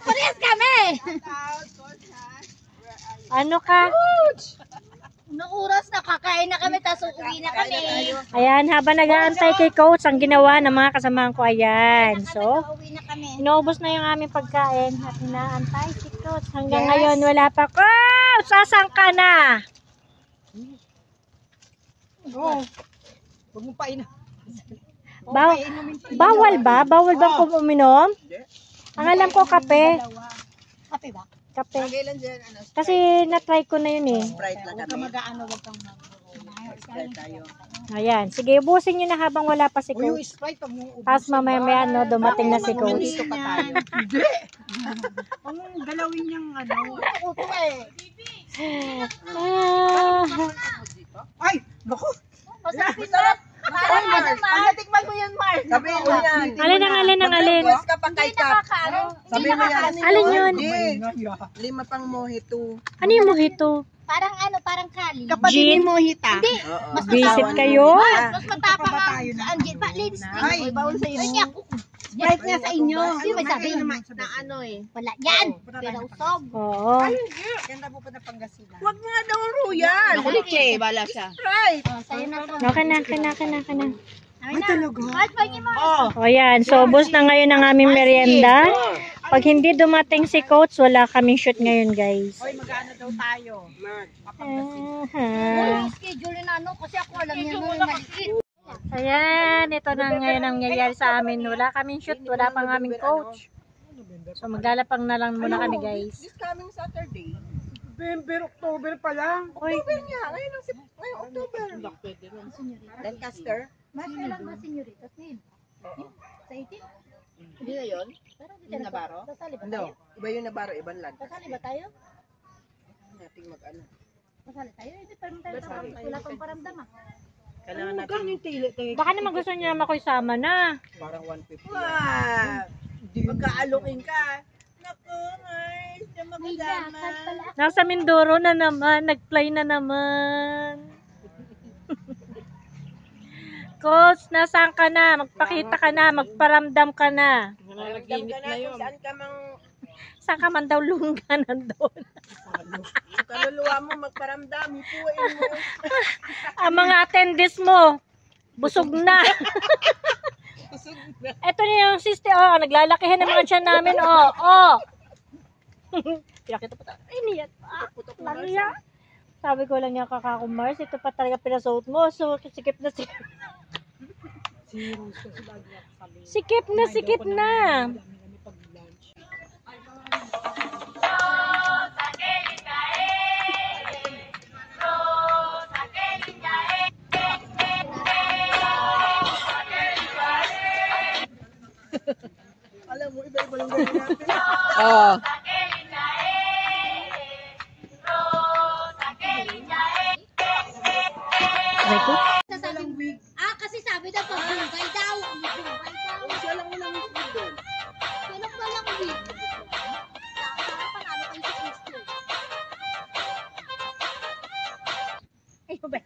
Parehas kami! Ano ka? Noong oras na kakain na kami, tapos uuwi na kami. Ayan, habang nag-aantay kay coach, ang ginawa ng mga kasamahan ko, ayan. So, Uuwi na kami. inuubos na yung aming pagkain at inaantay si coach. Hanggang ngayon, wala pa. Coach! Sasang ka na? Oo. Huwag mo painom. Bawal ba? Bawal ba kung uminom? Ang alam ko, kape. Kape ba? Kape. Kailan dyan, ano? Kasi na-try ko na yun eh. Sprite lang Huwag kami. kang mag-ano, huwag kang Sprite tayo. Ayan. Sige, ubusin nyo na habang wala pa si O yung coach. Sprite, pag mo Tapos mamaya-maya, no, dumating na si coach. Dito pa tayo. Hindi. Ang galawin niyang ano. Upo eh. Ah, Ay, naku. Masarap. Parang ano, Mar? Pagkatikman mo yan, Mark. Sabihin mo yan. alin. Pag ka pa kay Kap. Sabihin mo yan. Alin yun? Hindi. 5 pang mojito. Ano yung mojito? Parang ano, parang kali. Kapatid ni Mojita. Hindi. Mas Visit kayo? Mas matapang ang gin pa. Ladies, Ay, bawal sa'yo. Ay, ako. Sprite nga sa inyo. Sino may sabi? Na ano eh. Wala. Yan. Pero usog. Oo. Ganda po pa na Pangasinan. Huwag nga daw royal. Ako Che, bala siya. Sprite. Oh, sa'yo na to. Okay na. Ay, talaga? Kahit pa niyo, Mar. Oh. O yan, so ubos na ngayon ang aming merienda. Pag hindi dumating si coach, wala kaming shoot ngayon, guys. Hoy, mag-ano daw tayo? Aha. Schedule na ano, kasi ako alam niya nung maliit. Ayan, ito na ngayon ang nangyayari sa amin. Wala kaming shoot, wala pang aming coach. So maglalapang na lang muna kami, guys. This coming Saturday. November, October pa lang. October nga. Ngayon October. Lancaster. Mas kailan ba senyoritas ngayon? Sa 18? Hindi na yun? Pero hindi Yung Navarro? Sasali ba No. tayo? Iba yung Navarro, ibang Lancaster. Sasali ba tayo? Nating mag-ano. Sasali tayo? Hindi pa rin tayo. Wala pang paramdam ah. Kailangan natin. Baka naman gusto niyo naman ako isama na. Parang 150. Wow! Magkaalokin ka. Naku, Mars. Na May lakad pala. Nasa Mindoro na naman, nag-fly na naman. Coach, nasaan ka na? Magpakita ka na, magparamdam ka na. Naraginip na yun. Saan ka mang Saan ka man daw lungga nandun? kaluluwa mo magparamdam. Hipuin mo. Ang mga attendees mo, busog na. Ito na yung sister, oh, naglalakihan ng mga tiyan namin, oh. Pinakita pa tayo. Ay, niyat pa. Lariya. Sabi ko lang yung kakakumars, ito pa talaga pinasuot mo. So, sikip na sikip. Sikip na. Alam mo, iba-iba yung gawin natin. Oo. Sasabi, kasi sabi daw pag bungay daw. Siya lang ulang doon. Kailan pa lang wig? Panalo kayo sa Kristo. Ay, ba